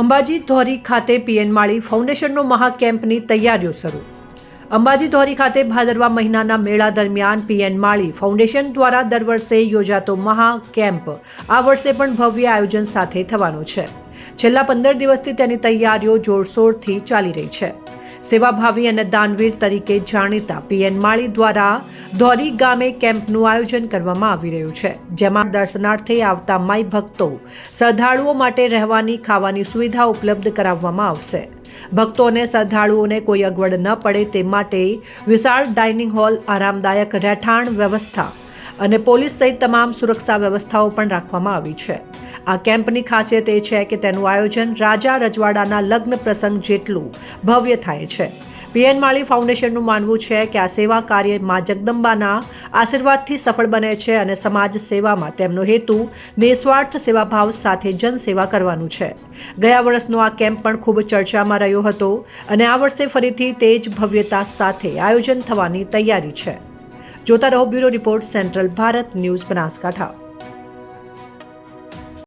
અંબાજી ધોરી ખાતે પીએન માળી ફાઉન્ડેશનનો મહાકેમ્પની તૈયારીઓ શરૂ. અંબાજી ધોરી ખાતે ભાદરવા મહિનાના મેળા દરમિયાન પીએન માળી ફાઉન્ડેશન દ્વારા દર વર્ષે યોજાતો મહાકેમ્પ આ વર્ષે પણ ભવ્ય આયોજન સાથે થવાનો છે. છેલ્લા 15 દિવસથી તેની તૈયારીઓ જોરશોરથી ચાલી રહી છે. સેવાભાવી અને દાનવીર તરીકે જાણીતા પીએન માળી દ્વારા ધોરી ગામે કેમ્પનું આયોજન કરવામાં આવી રહ્યું છે, જેમાં દર્શનાર્થે આવતા માઈ ભક્તો શ્રદ્ધાળુઓ માટે રહેવાની ખાવાની સુવિધા ઉપલબ્ધ કરાવવામાં આવશે. ભક્તો અને શ્રદ્ધાળુઓને કોઈ અગવડ ન પડે તે માટે વિશાળ ડાઇનિંગ હોલ, આરામદાયક રહેઠાણ વ્યવસ્થા અને પોલીસ સહિત તમામ સુરક્ષા વ્યવસ્થાઓ પણ રાખવામાં આવી છે. આ કેમ્પની ખાસિયત એ છે કે તેનું આયોજન રાજા રજવાડાના લગ્ન પ્રસંગ જેટલું ભવ્ય થાય છે. પીએન માળી ફાઉન્ડેશનનું માનવું છે કે આ સેવા કાર્ય માં જગદંબાના આશીર્વાદથી સફળ બને છે અને સમાજ સેવામાં તેમનો હેતુ નિસ્વાર્થ સેવાભાવ સાથે જનસેવા કરવાનું છે. ગયા વર્ષનો આ કેમ્પ પણ ખૂબ ચર્ચામાં રહ્યો હતો અને આ વર્ષે ફરીથી તે જ ભવ્યતા સાથે આયોજન થવાની તૈયારી છે. જોતા રહો bureau report, central Bharat news, Banaskantha.